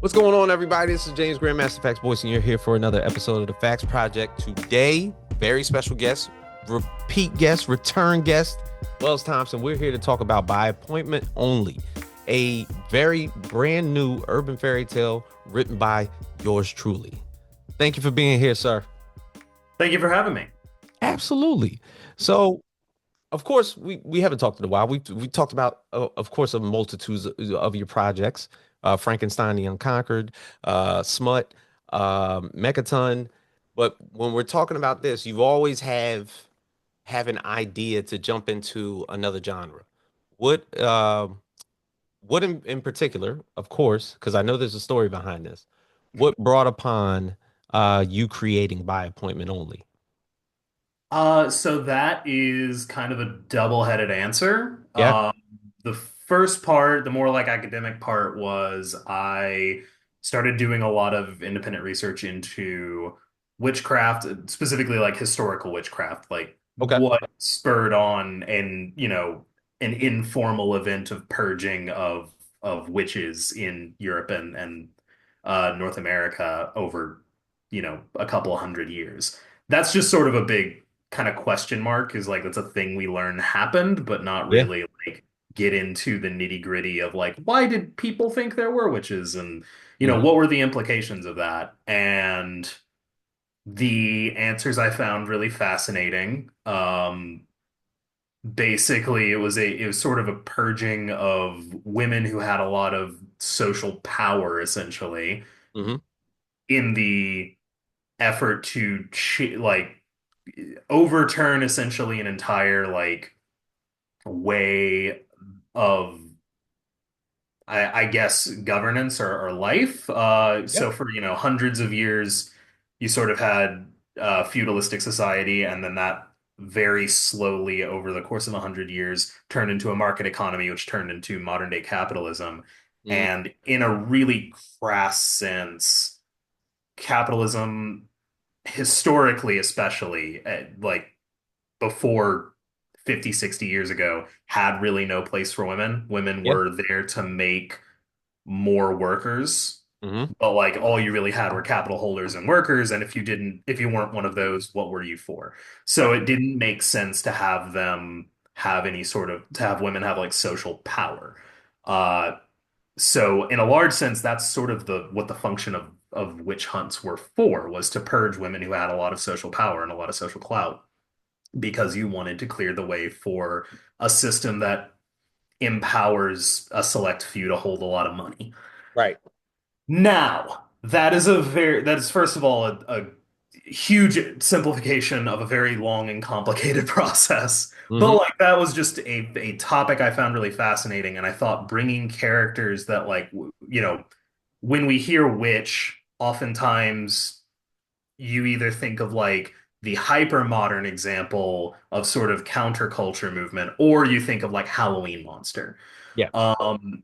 What's going on, everybody? This is James Grandmaster Facts Voice, and you're here for another episode of the Facts Project. Today, very special guest, repeat guest, return guest, Wells Thompson. We're here to talk about By Appointment Only, a very brand new urban fairy tale written by yours truly. Thank you for being here, sir. Thank you for having me. Absolutely. So, of course, we haven't talked in a while. We talked about, of course, a multitudes of your projects, Frankenstein the Unconquered, Smut, Mechaton. But when we're talking about this, you always have an idea to jump into another genre. What what in particular, of course, because I know there's a story behind this. What brought upon you creating By Appointment Only? So that is kind of a double-headed answer. Yeah. The first part, the more like academic part, was I started doing a lot of independent research into witchcraft, specifically like historical witchcraft, like Okay. what spurred on an informal event of purging of witches in Europe and North America over, a couple hundred years. That's just sort of a big kind of question mark is like that's a thing we learn happened, but not Yeah. really like get into the nitty-gritty of like why did people think there were witches and Hmm. what were the implications of that? And the answers I found really fascinating. Basically it was sort of a purging of women who had a lot of social power essentially Hmm. in the effort to like overturn essentially an entire like way of I guess governance or life. Yeah. So for hundreds of years, you sort of had feudalistic society, and then that very slowly over the course of 100 years turned into a market economy, which turned into modern day capitalism. Hmm. And in a really crass sense, capitalism historically, especially like before 50, 60 years ago, had really no place for women. Women Yeah. were there to make more workers, Hmm. but like all you really had were capital holders and workers. And if you weren't one of those, what were you for? So Right. it didn't make sense to have them have any sort of, to have women have like social power. Uh, so in a large sense, that's sort of the what the function of witch hunts were for, was to purge women who had a lot of social power and a lot of social clout because you wanted to clear the way for a system that empowers a select few to hold a lot of money. Right. Now, that is first of all a huge simplification of a very long and complicated process. But Hmm. like that was just a topic I found really fascinating, and I thought bringing characters that like when we hear witch, oftentimes you either think of like the hyper modern example of sort of counterculture movement, or you think of like Halloween monster. Yeah. Um,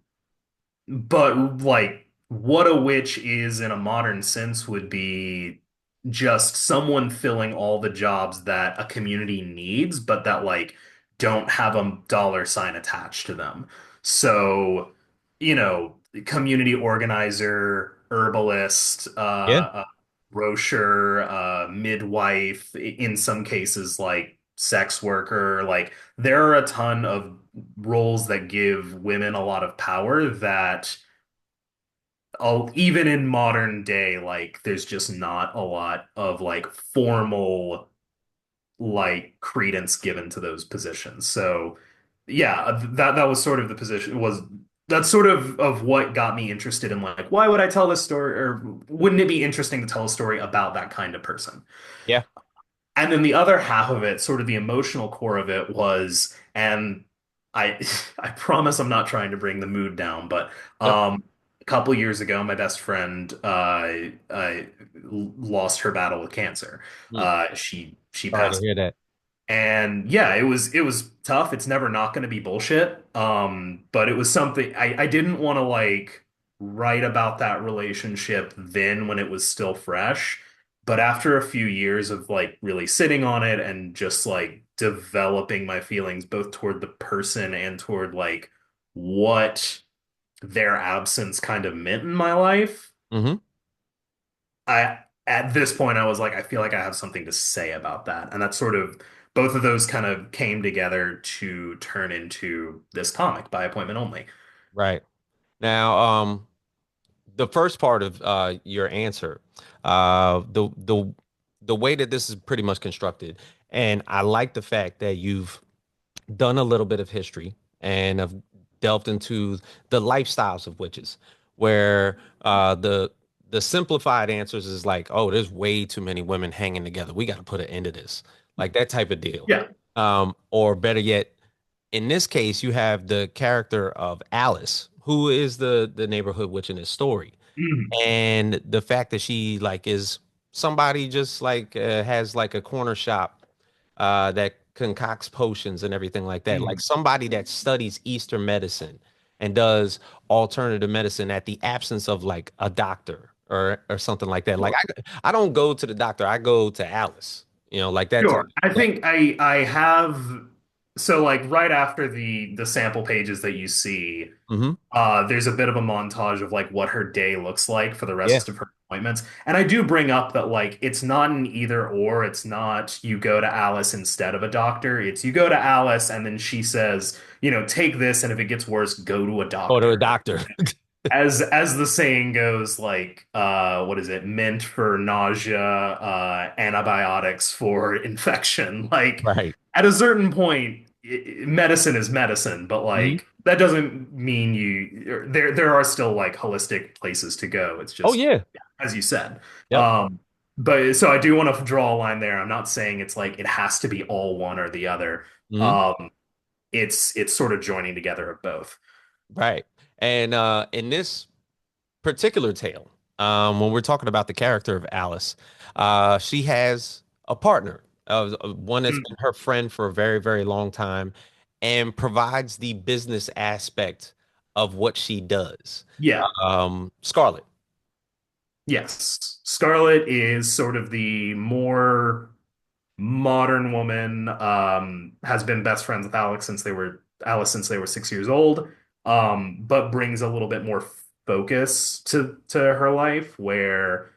but like what a witch is in a modern sense would be just someone filling all the jobs that a community needs, but that like don't have a dollar sign attached to them. So, community organizer, herbalist, Yeah. grocer, midwife, in some cases like sex worker, like there are a ton of roles that give women a lot of power that even in modern day, like there's just not a lot of like formal like credence given to those positions. So yeah, that was sort of the position was that's sort of what got me interested in like why would I tell this story, or wouldn't it be interesting to tell a story about that kind of person? Yeah. And then the other half of it, sort of the emotional core of it was, and I I promise I'm not trying to bring the mood down, but No. a couple years ago, my best friend lost her battle with cancer. Mm. She Sorry to passed, hear that. and yeah, it was tough. It's never not going to be bullshit. But it was something I didn't want to like write about that relationship then when it was still fresh. But after a few years of like really sitting on it and just like developing my feelings both toward the person and toward like what their absence kind of meant in my life, Hmm. I at this point I was like, I feel like I have something to say about that. And that's sort of both of those kind of came together to turn into this comic by appointment only. Right. Now, the first part of your answer, the way that this is pretty much constructed, and I like the fact that you've done a little bit of history and have delved into the lifestyles of witches, where the simplified answers is like, oh, there's way too many women hanging together. We got to put an end to this, like that type of deal. Yeah. Or better yet, in this case, you have the character of Alice, who is the neighborhood witch in this story, Mhm. and the fact that she like is somebody just like has like a corner shop that concocts potions and everything like that, like Mhm. somebody that studies Eastern medicine and does alternative medicine at the absence of like a doctor or something like that. Like Sure. I don't go to the doctor, I go to Alice, like that type Sure. of I that. think I have so like right after the sample pages that you see, Hmm. there's a bit of a montage of like what her day looks like for the Yeah. rest of her appointments. And I do bring up that like it's not an either or, it's not you go to Alice instead of a doctor. It's you go to Alice and then she says, take this and if it gets worse, go to a Go to a doctor. doctor. As the saying goes, like what is it? Mint for nausea, antibiotics for infection. Like Right. at a certain point, medicine is medicine, but Hmm. like that doesn't mean there are still like holistic places to go. It's Oh just yeah. yeah, as you said. Yep. Um, but so I do want to draw a line there. I'm not saying it's like it has to be all one or the other. Hmm. Um, it's sort of joining together of both. Right. And in this particular tale, when we're talking about the character of Alice, she has a partner, one that's been Mm, her friend for a very, very long time, and provides the business aspect of what she does. yeah. Scarlet. Yes. Scarlet is sort of the more modern woman, has been best friends with Alice since they were 6 years old, but brings a little bit more focus to her life, where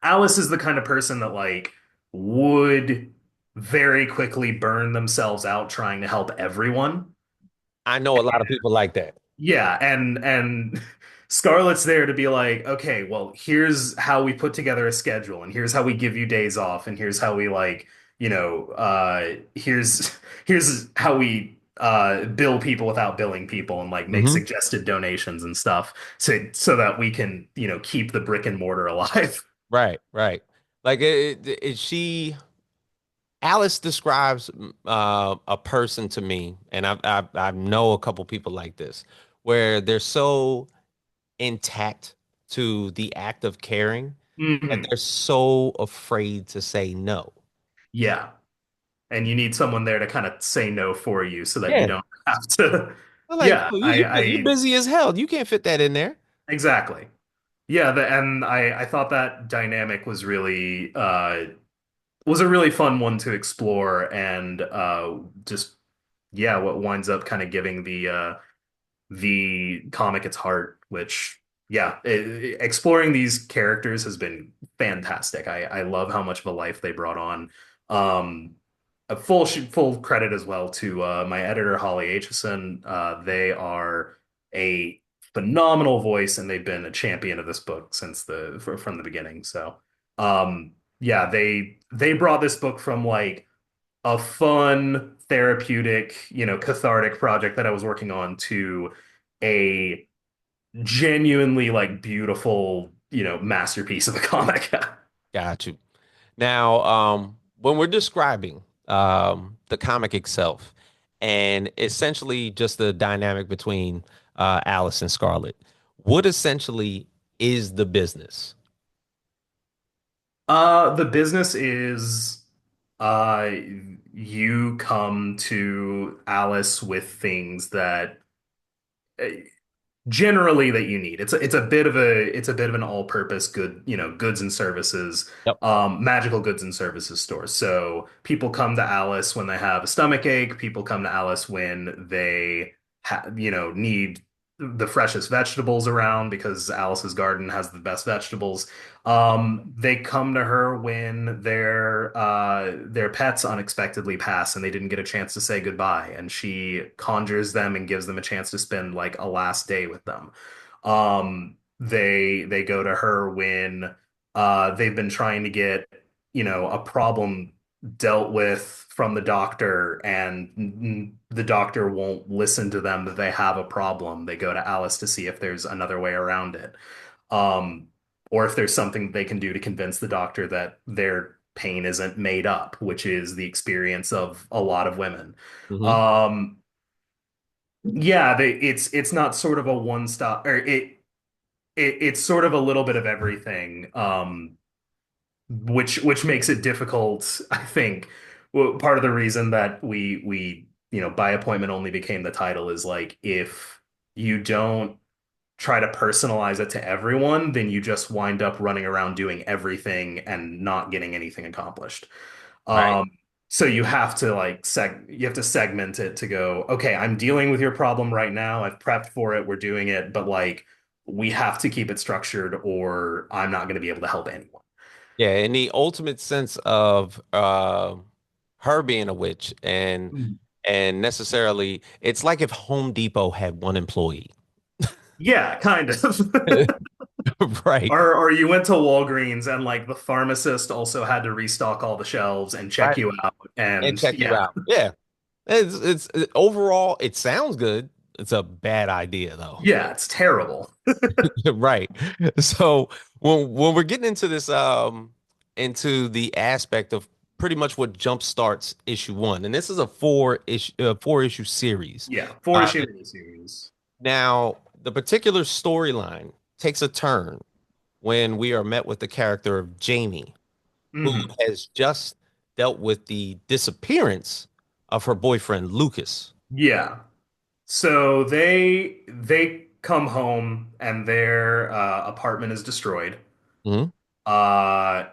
Alice is the kind of person that like would very quickly burn themselves out trying to help everyone. I know a lot of people like that. Yeah, and Scarlett's there to be like, okay, well, here's how we put together a schedule, and here's how we give you days off, and here's how we like, here's how we bill people without billing people and like make Hmm. suggested donations and stuff so that we can, keep the brick and mortar alive. Right, right. Like she Alice describes a person to me, and I know a couple people like this, where they're so intact to the act of caring that Mhm. they're so afraid to say no. Yeah, and you need someone there to kind of say no for you so that you Yeah. don't have to. They're like, Yeah, "Oh, you're I busy as hell. You can't fit that in there." exactly. Yeah, and I thought that dynamic was a really fun one to explore and just yeah, what winds up kind of giving the comic its heart, which yeah, exploring these characters has been fantastic. I love how much of a life they brought on. A full credit as well to my editor Holly Aitchison. They are a phenomenal voice, and they've been a champion of this book since from the beginning. So, yeah, they brought this book from like a fun, therapeutic, cathartic project that I was working on to a genuinely like beautiful, masterpiece of a comic. Got you. Now, when we're describing the comic itself and essentially just the dynamic between Alice and Scarlet, what essentially is the business? The business is uh you come to Alice with things that uh, generally that you need. It's a bit of an all-purpose goods and services, Yep. magical goods and services store. So people come to Alice when they have a stomach ache. People come to Alice when they need the freshest vegetables around because Alice's garden has the best vegetables. They come to her when their pets unexpectedly pass and they didn't get a chance to say goodbye, and she conjures them and gives them a chance to spend like a last day with them. They go to her when they've been trying to get, a problem dealt with from the doctor, and the doctor won't listen to them that they have a problem. They go to Alice to see if there's another way around it. Um, or if there's something they can do to convince the doctor that their pain isn't made up, which is the experience of a lot of women. Hmm. Um, yeah, it's not sort of a one stop, or it's sort of a little bit of everything. Which makes it difficult, I think. Well, part of the reason that we by appointment only became the title is like if you don't try to personalize it to everyone, then you just wind up running around doing everything and not getting anything accomplished. Right. Um, so you have to you have to segment it to go, okay, I'm dealing with your problem right now. I've prepped for it, we're doing it, but like we have to keep it structured or I'm not going to be able to help anyone. Yeah, in the ultimate sense of her being a witch and necessarily it's like if Home Depot had one employee. Yeah, kind of. Right. Or you went to Walgreens and like the pharmacist also had to restock all the shelves and check Right. you out. And And check you yeah, out. Yeah. Overall it sounds good. It's a bad idea though. yeah, it's terrible. Right. So when we're getting into this into the aspect of pretty much what jump starts issue one, and this is a four issue series. Yeah, four Uh issue miniseries. Now the particular storyline takes a turn when we are met with the character of Jaime, who Mhm. has just dealt with the disappearance of her boyfriend Lucas. Yeah. So they come home and their apartment is destroyed. Hmm. Uh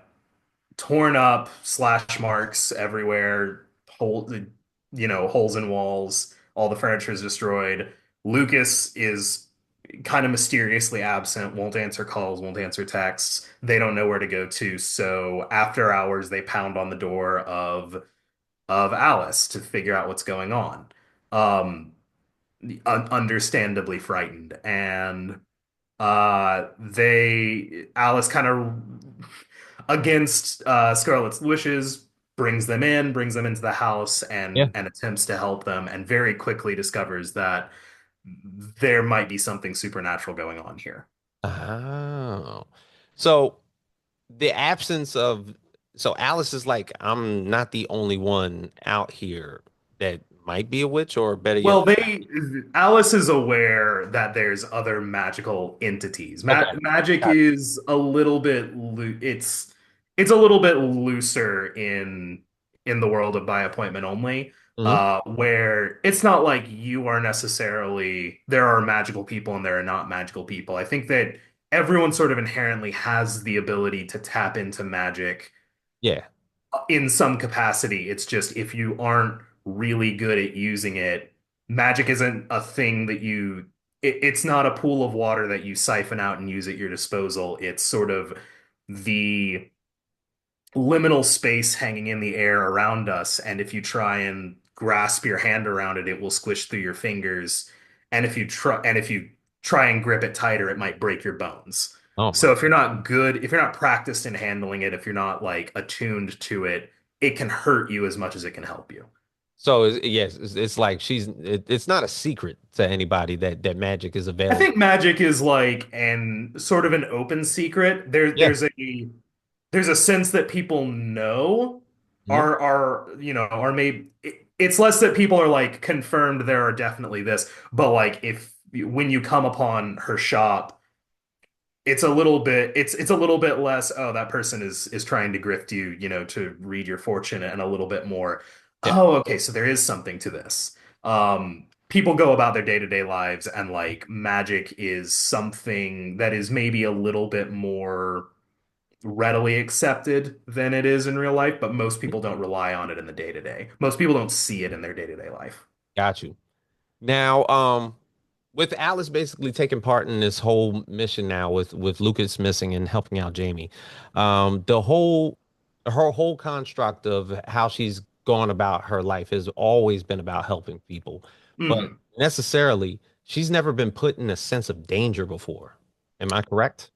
Torn up, slash marks everywhere, holes in walls, all the furniture is destroyed. Lucas is kind of mysteriously absent, won't answer calls, won't answer texts. They don't know where to go to. So after hours, they pound on the door of Alice to figure out what's going on. Um, understandably frightened, and they Alice kind of against Scarlet's wishes brings them into the house Yeah. and attempts to help them, and very quickly discovers that there might be something supernatural going on here. Oh. So the absence of so Alice is like, I'm not the only one out here that might be a witch, or better yet, Well, they Alice is aware that there's other magical entities. okay. Magic Got is a little bit it's a little bit looser in the world of by appointment only, it. Hmm. where it's not like you are necessarily there are magical people and there are not magical people. I think that everyone sort of inherently has the ability to tap into magic Yeah. in some capacity. It's just if you aren't really good at using it, magic isn't a thing that it's not a pool of water that you siphon out and use at your disposal. It's sort of the liminal space hanging in the air around us. And if you try and grasp your hand around it, it will squish through your fingers. And if you try and grip it tighter, it might break your bones. Oh my. So if you're not practiced in handling it, if you're not like attuned to it, it can hurt you as much as it can help you. So yes, it's like it's not a secret to anybody that magic is I available. think magic is like an sort of an open secret. Yeah. There's a sense that people know Mhm. are maybe it's less that people are like confirmed there are definitely this, but like if when you come upon her shop, it's a little bit less, oh, that person is trying to grift you, to read your fortune, and a little bit more, Yeah. oh, okay, so there is something to this. People go about their day-to-day lives, and like magic is something that is maybe a little bit more readily accepted than it is in real life, but most people don't rely on it in the day-to-day. Most people don't see it in their day-to-day life. Got you. Now, with Alice basically taking part in this whole mission now with Lucas missing and helping out Jamie, the whole her whole construct of how she's gone about her life has always been about helping people, but Mhm. necessarily she's never been put in a sense of danger before. Am I correct?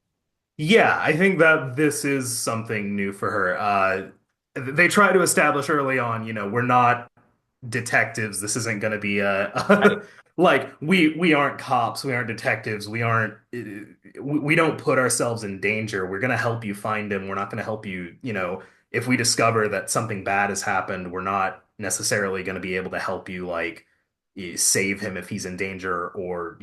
Yeah, I think that this is something new for her. They try to establish early on, we're not detectives. This isn't going to be Right. like we aren't cops, we aren't detectives, we don't put ourselves in danger. We're going to help you find him. We're not going to help you, if we discover that something bad has happened, we're not necessarily going to be able to help you like save him if he's in danger or,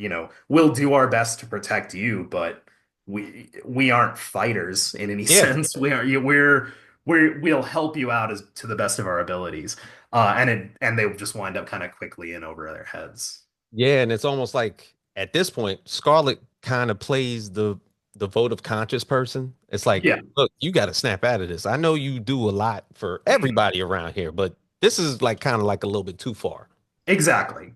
we'll do our best to protect you, but we aren't fighters in any Yeah. sense. We'll help you out as to the best of our abilities. And they just wind up kind of quickly in over their heads. Yeah, and it's almost like at this point, Scarlet kind of plays the vote of conscious person. It's like, Yeah, look, you got to snap out of this. I know you do a lot for mhm, everybody around here, but this is like kind of like a little bit too far. exactly.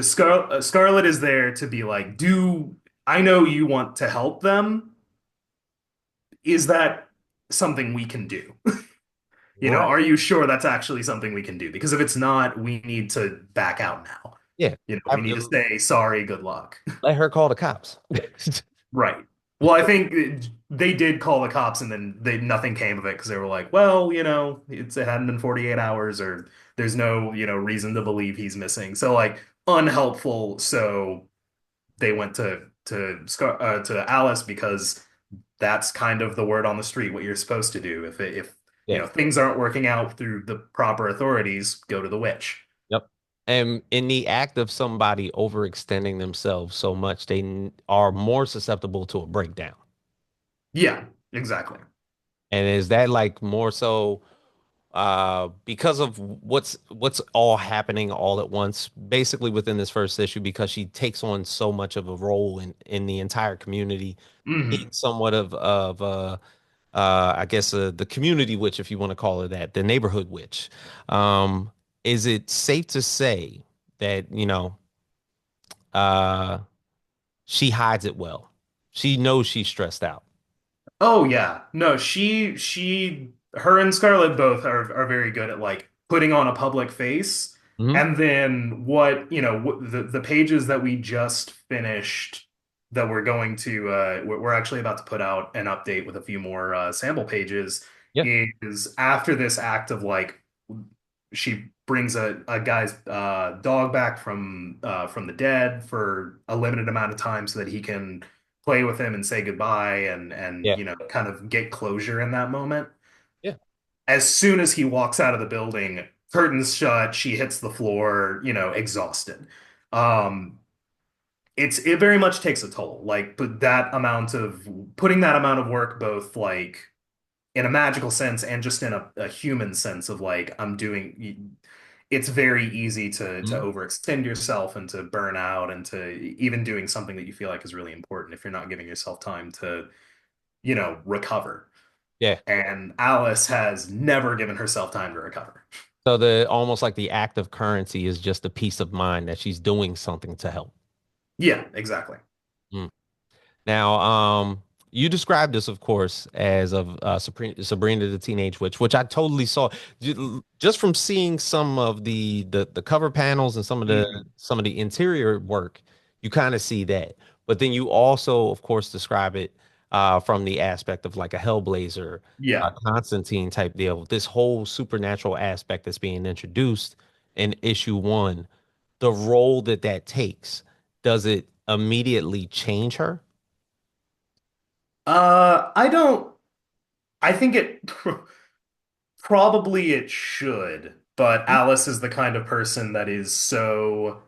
Scarlet is there to be like, do I know you want to help them? Is that something we can do? Right. Are you sure that's actually something we can do? Because if it's not, we need to back out now. Yeah. We need to say sorry, good luck. Let her call the cops. Right. Well, I think they did call the cops and then nothing came of it because they were like, well, it hadn't been 48 hours or there's no, reason to believe he's missing. So like unhelpful. So they went to Alice because that's kind of the word on the street, what you're supposed to do. If Yeah. things aren't working out through the proper authorities, go to the witch. Yep. And in the act of somebody overextending themselves so much, are more susceptible to a breakdown. Yeah, exactly. And is that like more so because of what's all happening all at once, basically within this first issue, because she takes on so much of a role in the entire community, being Hmm. somewhat of I guess the community witch, if you want to call it that, the neighborhood witch. Um, is it safe to say that, uh, she hides it well? She knows she's stressed out. Oh yeah. No, her and Scarlet both are very good at like putting on a public face. Hmm. And then the pages that we just finished that we're going to we're actually about to put out an update with a few more sample pages Yeah, is after this act of like she brings a guy's dog back from the dead for a limited amount of time so that he can play with him and say goodbye and yeah, kind of get closure in that moment. yeah. As soon as he walks out of the building, curtains shut, she hits the floor, exhausted. Um, it very much takes a toll. Like, putting that amount of work, both like in a magical sense and just in a human sense of like it's very easy to Mhm. overextend yourself and to burn out and to even doing something that you feel like is really important if you're not giving yourself time to recover. Yeah. And Alice has never given herself time to recover. So the almost like the act of currency is just a peace of mind that she's doing something to help. Yeah, exactly. Mm. Now, you described this, of course, as of Sabrina the Teenage Witch, which I totally saw just from seeing some of the cover panels and Mhm. some of the interior work. You kind of see that, but then you also, of course, describe it from the aspect of like a Hellblazer, Yeah. Constantine type deal. This whole supernatural aspect that's being introduced in issue one, the role that that takes, does it immediately change her? I don't I think it probably it should, but Alice is the kind of person that is so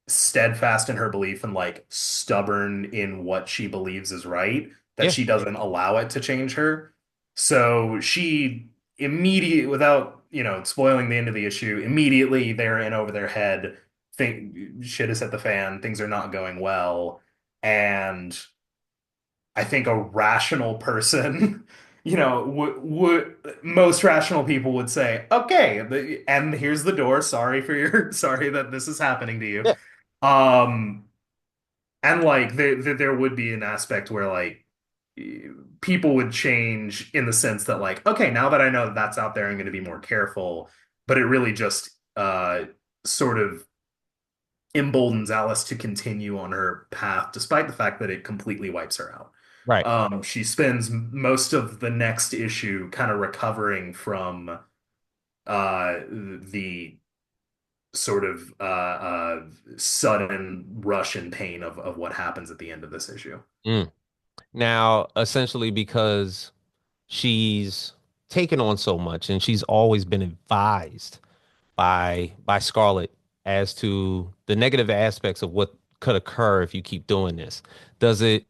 steadfast in her belief and like stubborn in what she believes is right that Yeah, she doesn't allow it to change her. So she immediately, without, spoiling the end of the issue, immediately they're in over their head. Think shit has hit the fan, things are not going well. And I think a rational person, would most rational people would say, okay, and here's the door. Sorry for sorry that this is happening to you. yeah, Um, And like there would be an aspect where like people would change in the sense that like, okay, now that I know that that's out there, I'm going to be more careful. But it really just sort of emboldens Alice to continue on her path, despite the fact that it completely wipes her out. Right. She spends most of the next issue kind of recovering from the sort of sudden rush and pain of what happens at the end of this issue. Mm. Now, essentially, because she's taken on so much and she's always been advised by Scarlet as to the negative aspects of what could occur if you keep doing this. Does it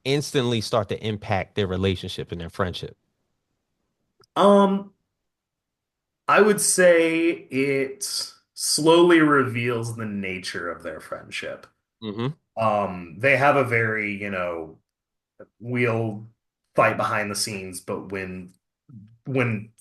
instantly start to impact their relationship and their friendship? Um, I would say it slowly reveals the nature of their friendship. Hmm. They have a very, we'll fight behind the scenes, but when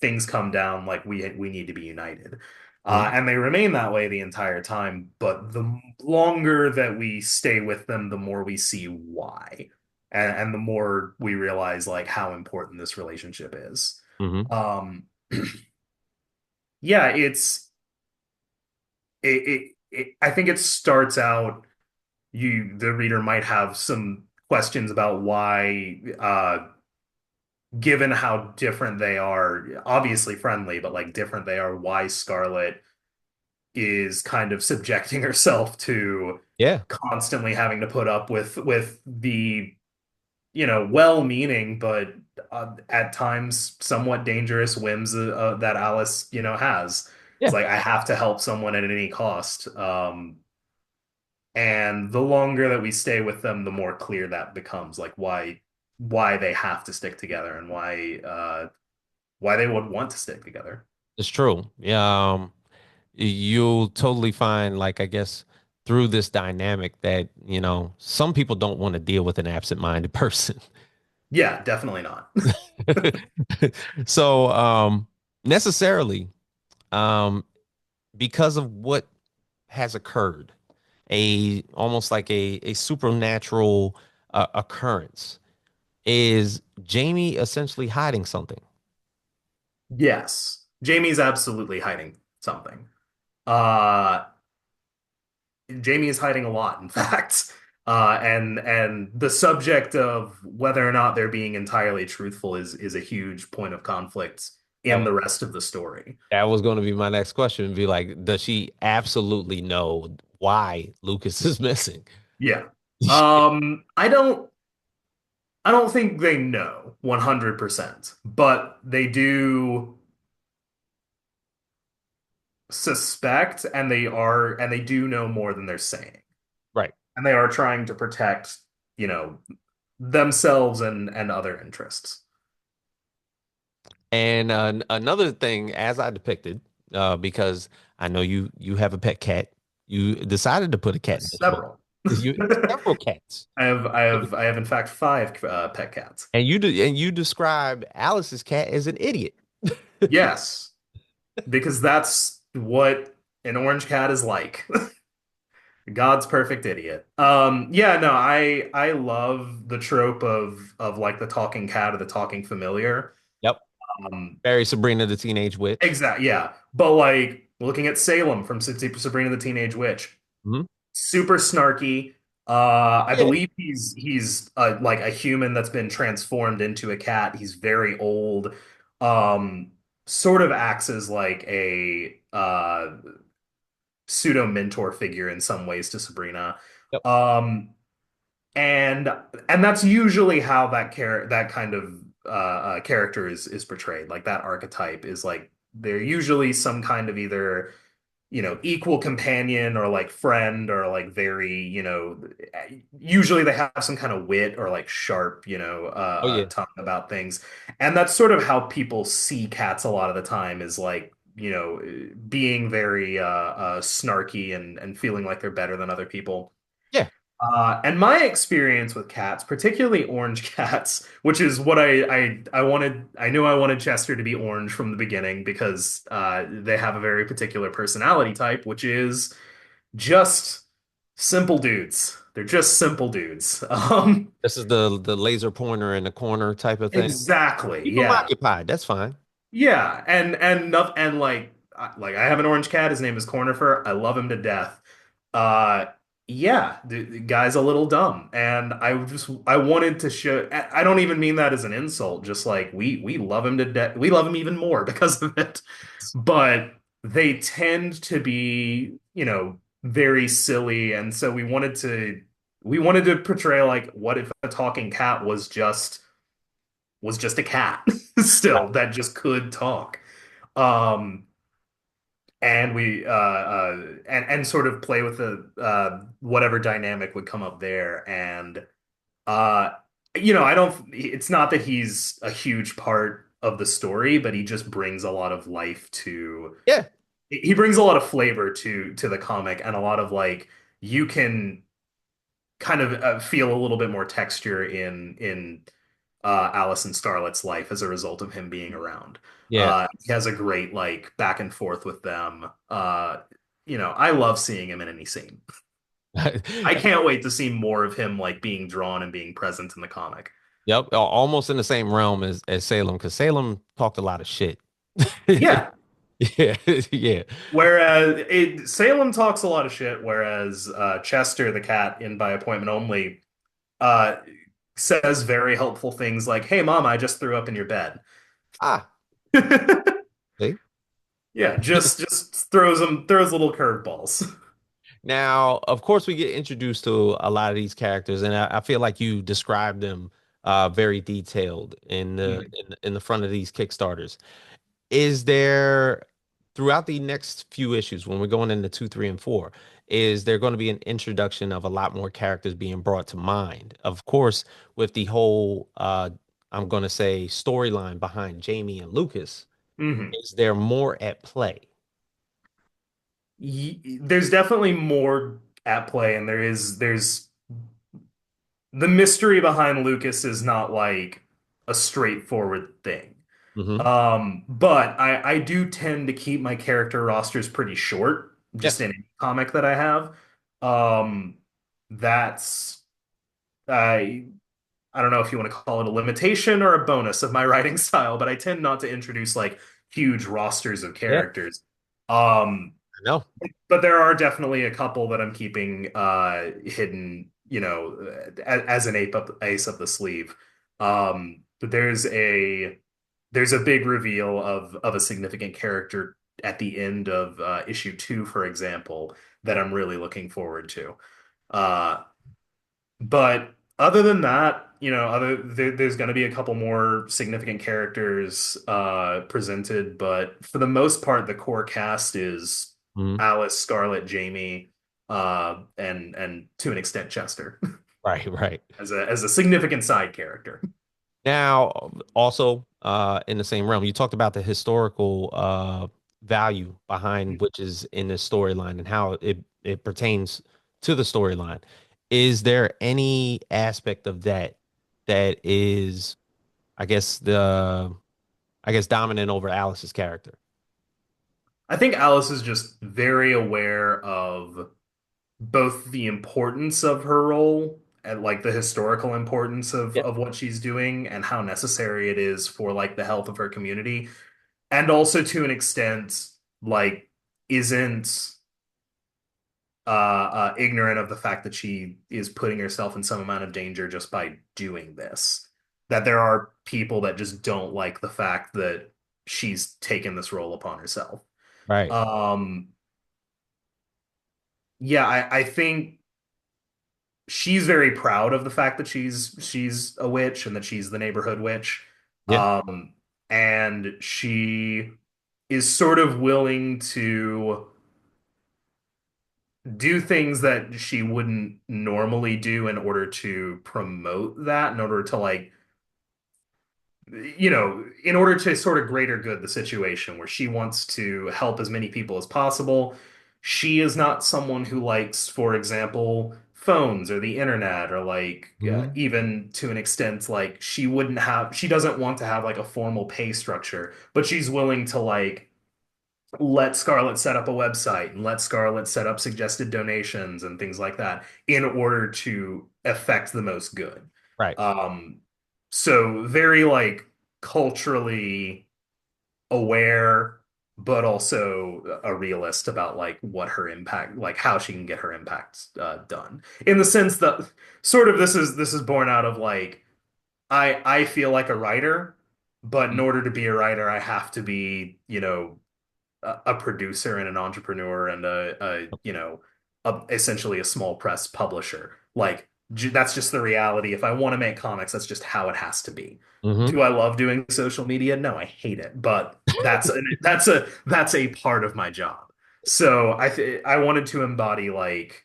things come down, like we need to be united. Hmm. And they remain that way the entire time. But the longer that we stay with them, the more we see why, and the more we realize like how important this relationship is. Hmm. Um, yeah, I think it starts out the reader might have some questions about why given how different they are, obviously friendly, but like different they are, why Scarlet is kind of subjecting herself to Yeah. constantly having to put up with the, well-meaning but at times somewhat dangerous whims that Alice, has. It's Yeah. like I have to help someone at any cost. And the longer that we stay with them, the more clear that becomes, like why they have to stick together and why they would want to stick together. It's true. Yeah. You'll totally find, like, I guess, through this dynamic that, some people don't want to deal with an absent-minded person. Yeah, definitely not. So, necessarily, um, because of what has occurred, a almost like a supernatural occurrence, is Jamie essentially hiding something? Yes. Jamie's absolutely hiding something. Uh Jamie is hiding a lot, in fact. And the subject of whether or not they're being entirely truthful is a huge point of conflict That in was the rest of the story. that was going to be my next question. Be like, does she absolutely know why Lucas is missing? Yeah. I don't think they know 100%, but they do suspect and they do know more than they're saying. Right. And they are trying to protect, you know, themselves and other interests. And another thing, as I depicted, because I know you have a pet cat, you decided to put a cat in this book. Several. You several cats, I have in fact five pet cats. and you described Alice's cat as an idiot. Yes, because that's what an orange cat is like. God's perfect idiot. Yeah, no, I love the trope of like the talking cat or the talking familiar. Yep. Um, Very Sabrina the Teenage Witch. exactly, yeah. But like looking at Salem from Sabrina the Teenage Witch, Hmm. super snarky. I Yeah. believe he's like a human that's been transformed into a cat. He's very old. Sort of acts as like a pseudo mentor figure in some ways to Sabrina. Yep. Um, and and that's usually how that kind of character is portrayed. Like that archetype is like they're usually some kind of either equal companion or like friend or like very, usually they have some kind of wit or like sharp, Oh yeah. tongue about things. And that's sort of how people see cats a lot of the time is like, being very snarky and feeling like they're better than other people. Yeah. And my experience with cats, particularly orange cats, which is what I wanted, I knew I wanted Chester to be orange from the beginning because they have a very particular personality type, which is just Simple dudes. They're just simple dudes. This is the laser pointer in the corner type of thing. Exactly. Keep them Yeah. occupied. That's fine. Yeah, and like like I have an orange cat. His name is Cornifer. I love him to death. Uh, yeah, the guy's a little dumb, and I wanted to show. I don't even mean that as an insult. Just like we love him to death. We love him even more because of it. But they tend to be, very silly, and so we wanted to portray like what if a talking cat was just a cat still that just could talk. Um, and and sort of play with the whatever dynamic would come up there. And uh, I don't. It's not that he's a huge part of the story, but he just brings a lot of life to. Yeah. He brings a lot of flavor to the comic, and a lot of like you can kind of feel a little bit more texture in Alice and Scarlet's life as a result of him being around. Yeah. He has a great like back and forth with them. I love seeing him in any scene. I can't wait to see more of him like being drawn and being present in the comic. Yep. Almost in the same realm as Salem, because Salem talked a lot of shit. Yeah. Yeah. Yeah. Whereas Salem talks a lot of shit, whereas Chester, the cat in By Appointment Only, uh, says very helpful things like, "Hey, mom, I just threw up in your bed." Ah. See? Yeah, just throws little curveballs. Now, of course, we get introduced to a lot of these characters, and I feel like you described them very detailed in the Mhm. in the front of these Kickstarters. Is there throughout the next few issues when we're going into two, three, and four, is there going to be an introduction of a lot more characters being brought to mind? Of course, with the whole I'm going to say storyline behind Jamie and Lucas, Mhm. is there more at play? There's definitely more at play, and there's the mystery behind Lucas is not like a straightforward thing. Hmm. But I do tend to keep my character rosters pretty short, Yeah. just in any comic that I have. Um, that's I don't know if you want to call it a limitation or a bonus of my writing style, but I tend not to introduce like huge rosters of Yeah. characters. Um, I know. but there are definitely a couple that I'm keeping hidden, as an ace up the sleeve. But there's a big reveal of a significant character at the end of issue 2, for example, that I'm really looking forward to. Uh, but other than that, there's going to be a couple more significant characters presented, but for the most part, the core cast is Mhm. Alice, Scarlet, Jaime, and to an extent Chester Right, right. as a significant side character. Now, also in the same realm, you talked about the historical value behind which is in this storyline and how it pertains to the storyline. Is there any aspect of that that is, I guess, dominant over Alice's character? I think Alice is just very aware of both the importance of her role and like the historical importance of Yeah. of what she's doing and how necessary it is for like the health of her community, and also to an extent like isn't ignorant of the fact that she is putting herself in some amount of danger just by doing this. That there are people that just don't like the fact that she's taken this role upon herself. Right. Um, yeah, I think she's very proud of the fact that she's a witch and that she's the neighborhood witch. Yeah. Um, and she is sort of willing to do things that she wouldn't normally do in order to promote that, in order to like, in order to sort of greater good the situation where she wants to help as many people as possible. She is not someone who likes, for example, phones or the internet or like Mhm. even to an extent like she doesn't want to have like a formal pay structure, but she's willing to like let Scarlet set up a website and let Scarlet set up suggested donations and things like that in order to affect the most good. Right. Um, so very like culturally aware, but also a realist about like what her impact, like how she can get her impact done. In the sense that sort of this is born out of like I feel like a writer, but in order to be a writer, I have to be, a producer and an entrepreneur and essentially a small press publisher. Like that's just the reality. If I want to make comics, that's just how it has to be. Mm-hmm. Do I love doing social media? No, I hate it, but that's a part of my job. So I wanted to embody like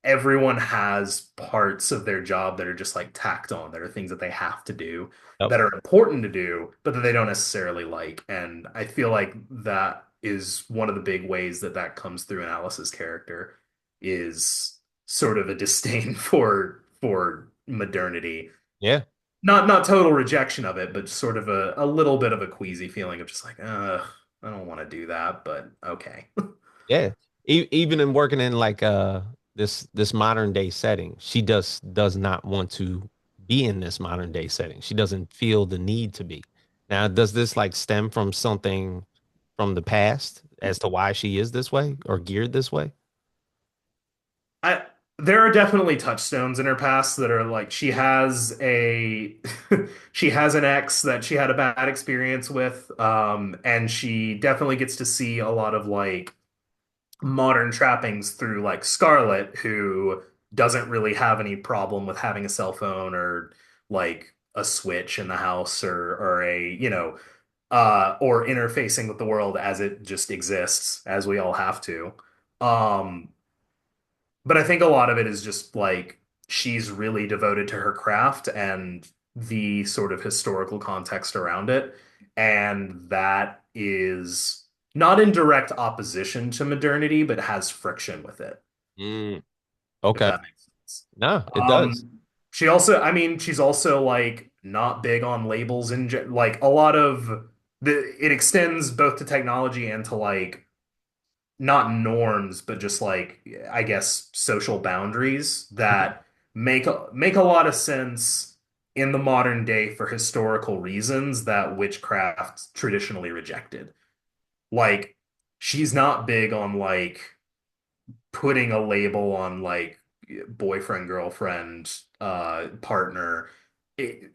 everyone has parts of their job that are just like tacked on, that are things that they have to do, Yep. that are important to do, but that they don't necessarily like. And I feel like that is one of the big ways that that comes through in Alice's character is sort of a disdain for modernity. Yeah. Not total rejection of it, but sort of a little bit of a queasy feeling of just like, I don't want to do that, but okay. Yeah. Even in working in like this modern day setting, she does not want to be in this modern day setting. She doesn't feel the need to be. Now, does this like stem from something from the past as to why she is this way or geared this way? I There are definitely touchstones in her past that are like she has a she has an ex that she had a bad experience with, and she definitely gets to see a lot of like modern trappings through like Scarlet, who doesn't really have any problem with having a cell phone or like a switch in the house or a or interfacing with the world as it just exists, as we all have to. Um, but I think a lot of it is just like she's really devoted to her craft and the sort of historical context around it. And that is not in direct opposition to modernity, but has friction with it, Mm, if okay. that makes sense. No, it does. Um, she also, I mean, she's also like not big on labels and like a lot of it extends both to technology and to like not norms, but just like I guess social boundaries that make a lot of sense in the modern day for historical reasons that witchcraft traditionally rejected. Like she's not big on like putting a label on like boyfriend, girlfriend, partner, it,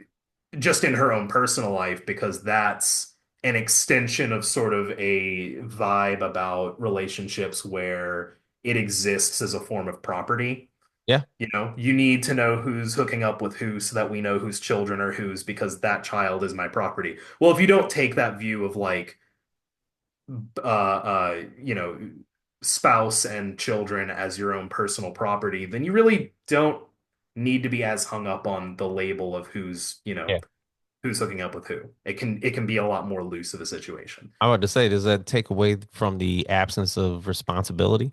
just in her own personal life, because that's an extension of sort of a vibe about relationships where it exists as a form of property. Yeah. You know, you need to know who's hooking up with who so that we know whose children are whose because that child is my property. Well, if you don't take that view of like spouse and children as your own personal property, then you really don't need to be as hung up on the label of Yeah. who's hooking up with who. It can be a lot more loose of a situation. I want to say, does that take away from the absence of responsibility?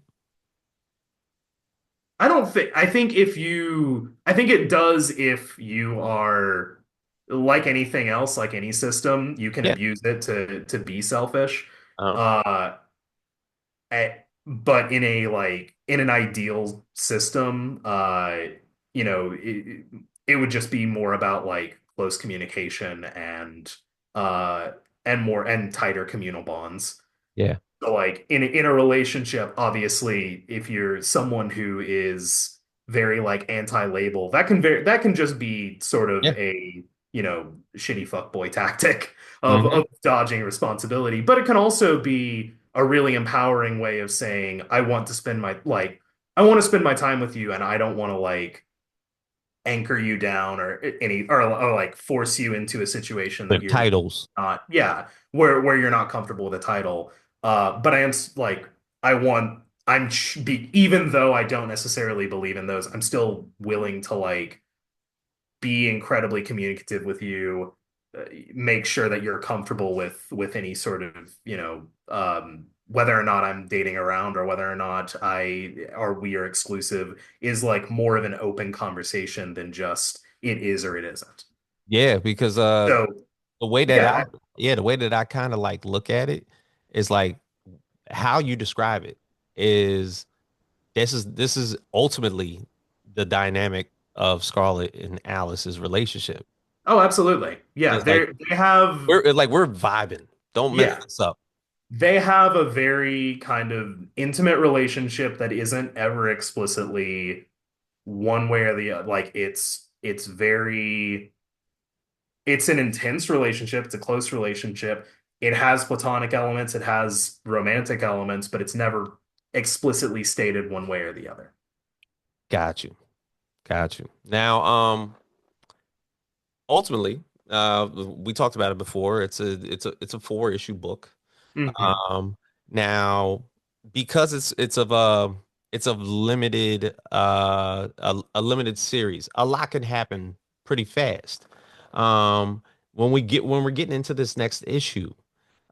I think it does if you are like anything else, like any system, you can Yeah. abuse it to be selfish. Um, Uh but in a like in an ideal system, it would just be more about like close communication uh and more and tighter communal bonds. yeah. So like in a relationship, obviously, if you're someone who is very like anti-label, that can just be sort of Yeah. a, shitty fuckboy tactic Hmm. of dodging responsibility. But it can also be a really empowering way of saying, I want to spend my time with you and I don't want to like anchor you down or like force you into a situation that With you're titles. not, yeah, where you're not comfortable with a title. But I am like I want I'm be even though I don't necessarily believe in those, I'm still willing to like be incredibly communicative with you, make sure that you're comfortable with any sort of, whether or not I'm dating around or whether or not we are exclusive is like more of an open conversation than just it is or it isn't. Yeah, because So the way that I yeah, yeah, the way that I kind of like look at it is like how you describe it is this is ultimately the dynamic of Scarlett and Alice's relationship. Oh, absolutely. Yeah, It's like they have we're vibing. Don't mess yeah, this up. they have a very kind of intimate relationship that isn't ever explicitly one way or the other. Like it's very it's an intense relationship, it's a close relationship. It has platonic elements, it has romantic elements, but it's never explicitly stated one way or the other. Got you. Got you. Now, ultimately, we talked about it before. It's a 4 issue book. Hmm. Now, because it's of limited a limited series, a lot can happen pretty fast. Um, when we're getting into this next issue,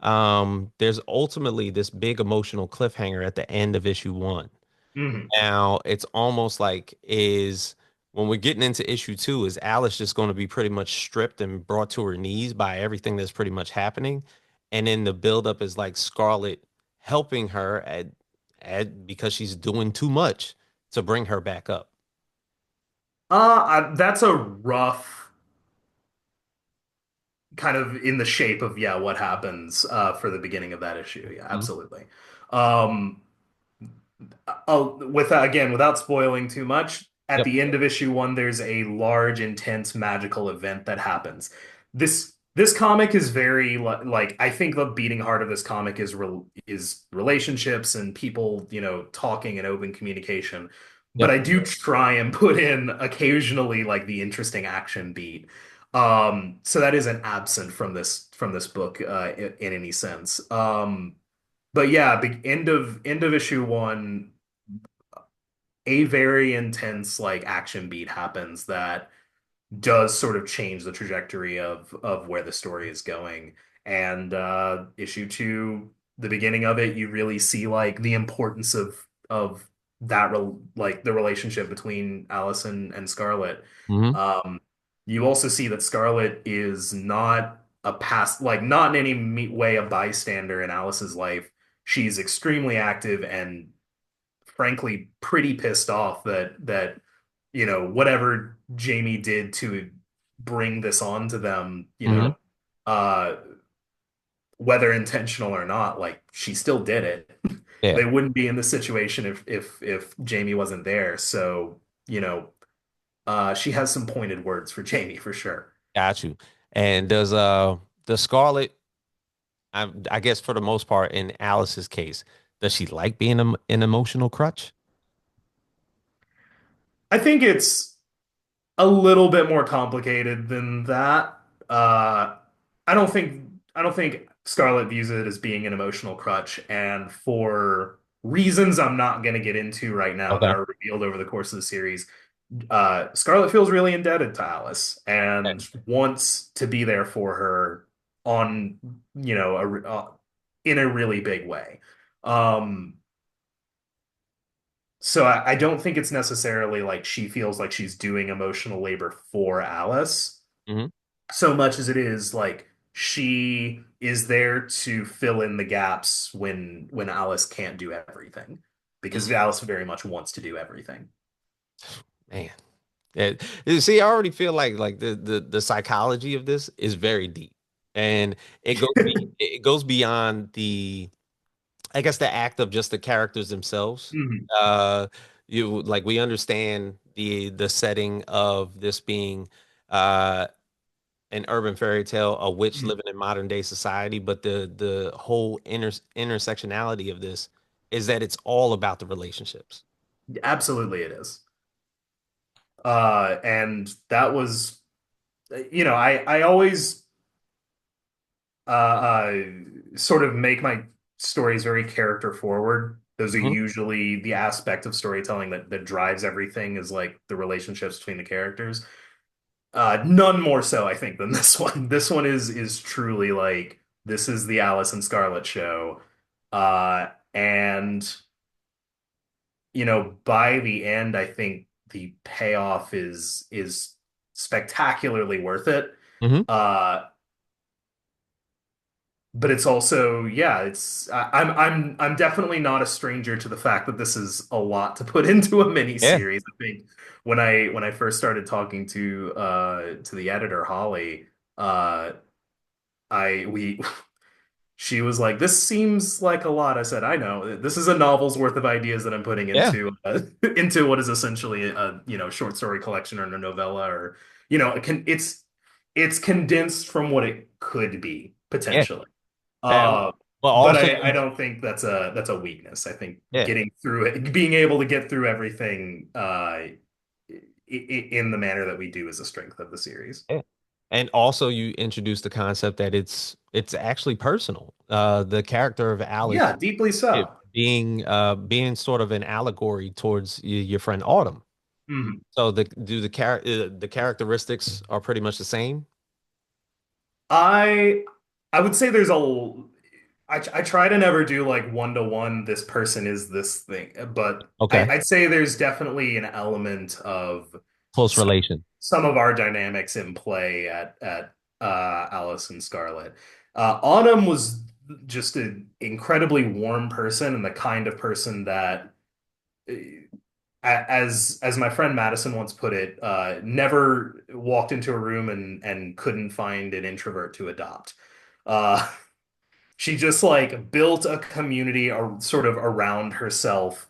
there's ultimately this big emotional cliffhanger at the end of issue 1. Hmm. Now it's almost like is when we're getting into issue 2, is Alice just going to be pretty much stripped and brought to her knees by everything that's pretty much happening? And then the buildup is like Scarlet helping her because she's doing too much to bring her back up. That's a rough kind of in the shape of yeah, what happens for the beginning of that issue. Yeah, Mhm. absolutely. Um, again, without spoiling too much, at Yep. the end of issue 1, there's a large, intense magical event that happens. This comic is very like I think the beating heart of this comic is relationships and people, talking and open communication. But Yep. I do try and put in occasionally like the interesting action beat. So that isn't absent from this book in any sense. But yeah, end of issue 1, a very intense like action beat happens that does sort of change the trajectory of where the story is going. And issue 2, the beginning of it, you really see like the importance of like the relationship between Alice and Scarlet. Hmm. Um, you also see that Scarlet is not not in any way a bystander in Alice's life. She's extremely active and frankly pretty pissed off that whatever Jaime did to bring this on to them, Hmm. uh whether intentional or not, like she still did it. Yeah. They wouldn't be in the situation if Jaime wasn't there. So, she has some pointed words for Jaime for sure. Got you. And does Scarlet, I guess for the most part in Alice's case, does she like being an emotional crutch? I think it's a little bit more complicated than that. Uh, I don't think Scarlet views it as being an emotional crutch, and for reasons I'm not going to get into right now that Okay. are revealed over the course of the series, Scarlet feels really indebted to Alice and wants to be there for her on, in a really big way. Um, so I don't think it's necessarily like she feels like she's doing emotional labor for Alice Hmm. so much as it is like she is there to fill in the gaps when Alice can't do everything because Hmm. Alice very much wants to do everything. Man. You see, I already feel like the psychology of this is very deep, and it goes beyond the, I guess, the act of just the characters themselves. Mhm. Uh, we understand the setting of this being uh an urban fairy tale, a witch Mhm. living in modern day society, but the whole intersectionality of this is that it's all about the relationships. Absolutely it is. And that was, I always sort of make my stories very character forward. Those are Hmm. usually the aspect of storytelling that drives everything is like the relationships between the characters. None more so, I think, than this one. This one is truly like this is the Alice and Scarlet show. And by the end, I think the payoff is spectacularly worth it. Hmm. Uh, but it's also, yeah, I'm definitely not a stranger to the fact that this is a lot to put into a mini Yeah, series. I think when I first started talking to the editor Holly, uh I we she was like, "This seems like a lot." I said, "I know. This is a novel's worth of ideas that I'm putting yeah, into into what is essentially a, short story collection or a novella, or it's condensed from what it could be yeah. potentially." That, Uh, well, but also, I don't think that's a weakness. I think yeah, getting through it, being able to get through everything in the manner that we do is a strength of the series. yeah. And also, you introduced the concept that it's actually personal. The character of Alice Yeah, deeply it so. being sort of an allegory towards your friend Autumn. Mhm. So the characteristics are pretty much the same. I I would say I try to never do like one to one, this person is this thing, but Okay, I'd say there's definitely an element of close some, relation. some of our dynamics in play Alice and Scarlet. Autumn was just an incredibly warm person and the kind of person that, as my friend Madison once put it, never walked into a room and couldn't find an introvert to adopt. Uh, she just like built a community sort of around herself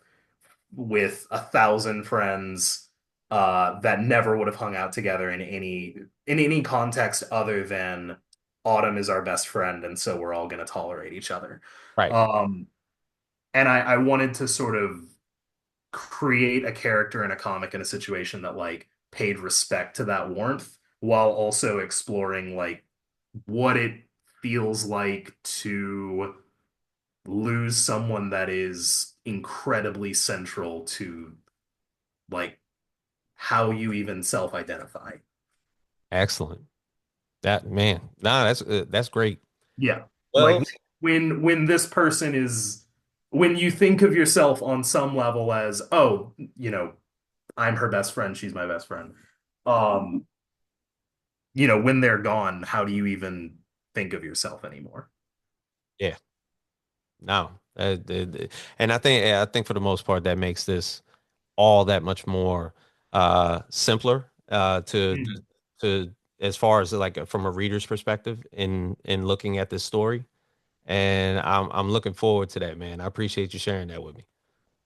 with 1,000 friends that never would have hung out together in any context other than Autumn is our best friend, and so we're all going to tolerate each other. Right. Um, and I wanted to sort of create a character in a comic in a situation that like paid respect to that warmth while also exploring like what it feels like to lose someone that is incredibly central to like how you even self-identify. Excellent. That man, nah, that's great. Yeah. Like Well, when this person is when you think of yourself on some level as, oh, I'm her best friend, she's my best friend. Um, when they're gone, how do you even think of yourself anymore? yeah, no, and I think for the most part that makes this all that much more simpler Mhm. to as far as like from a reader's perspective in looking at this story. And I'm looking forward to that, man. I appreciate you sharing that with me.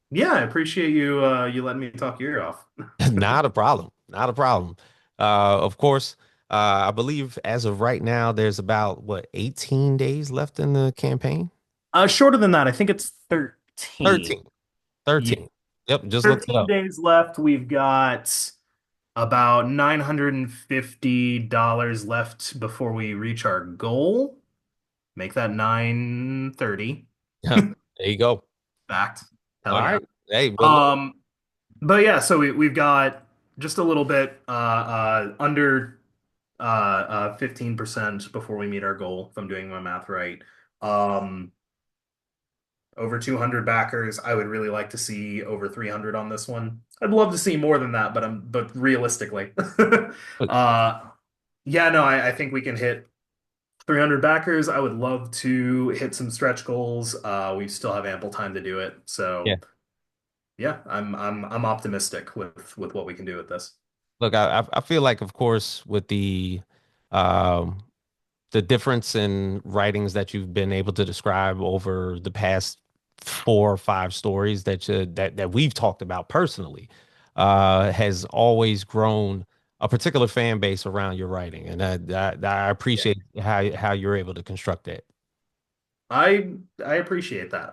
Yeah, I appreciate you letting me talk your ear off. Not a problem. Not a problem. Of course, I believe as of right now, there's about what 18 days left in the campaign. Shorter than that, I think it's 13. 13. Yeah, 13. Yep, just looked it 13 up. days left. We've got about $950 left before we reach our goal. Make that 930. Yeah, there you go. Fact. Hell All yeah. right. Hey, well, look, Um, but yeah, so we've got just a little bit under 15% before we meet our goal, if I'm doing my math right. Um, over 200 backers. I would really like to see over 300 on this one. I'd love to see more than that, but realistically. look, uh yeah, no, I think we can hit 300 backers. I would love to hit some stretch goals. We still have ample time to do it. yeah. So yeah, I'm optimistic with what we can do with this. Look, I feel like, of course, with um the difference in writings that you've been able to describe over the past 4 or 5 stories that we've talked about personally, has always grown a particular fan base around your writing, and I Yeah. appreciate how you're able to construct that. I appreciate that.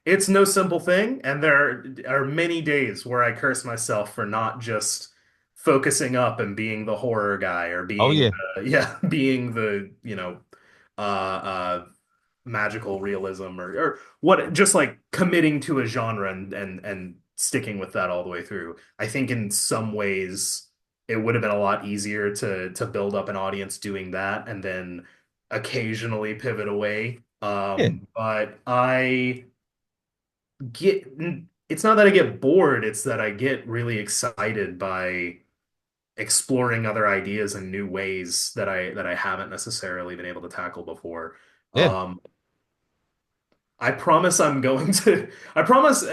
It's no simple thing, and there are many days where I curse myself for not just focusing up and being the horror guy or Oh being yeah, yeah, being the, magical realism or what, just like committing to a genre and sticking with that all the way through. I think in some ways it would have been a lot easier to build up an audience doing that and then occasionally pivot away. yeah, But I get it's not that I get bored, it's that I get really excited by exploring other ideas and new ways that I haven't necessarily been able to tackle before. Yeah. I promise I'm going to, I promise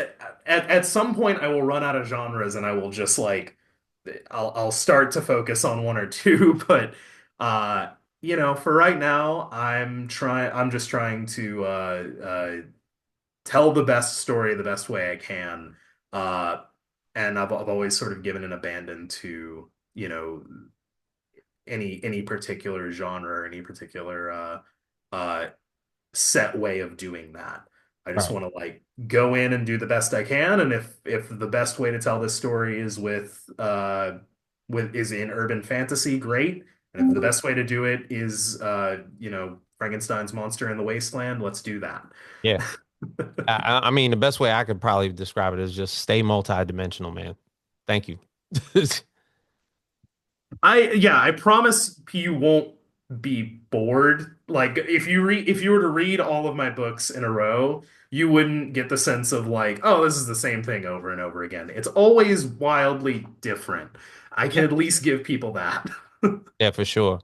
at some point I will run out of genres and I will just like, I'll start to focus on one or two, but, uh, for right now, I'm just trying to, tell the best story the best way I can. Uh, and I've always sort of given an abandon to, any particular genre or any particular, uh, set way of doing that. I just Right. want to like go in and do the best I can, and if the best way to tell this story is with is in urban fantasy, great. And if the best way to do it is Frankenstein's monster in the wasteland, let's do that. Yeah. I mean, the best way I could probably describe it is just stay multidimensional, man. Thank you. I promise you won't be bored. Like if you were to read all of my books in a row, you wouldn't get the sense of like, oh, this is the same thing over and over again. It's always wildly different. I can Yeah. at least give people that. Yeah, for sure.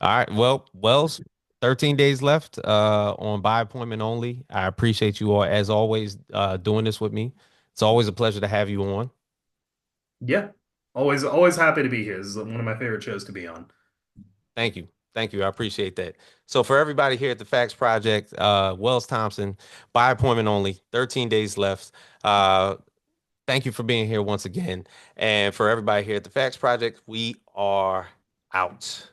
All right. Well, Wells, 13 days left on by appointment only. I appreciate you all, as always, doing this with me. It's always a pleasure to have you on. Yeah. Always happy to be here. This is one of my favorite shows to be on. Thank you. Thank you. I appreciate that. So for everybody here at the Facts Project, Wells Thompson, by appointment only, 13 days left. Thank you for being here once again. And for everybody here at the Facts Project, we are out.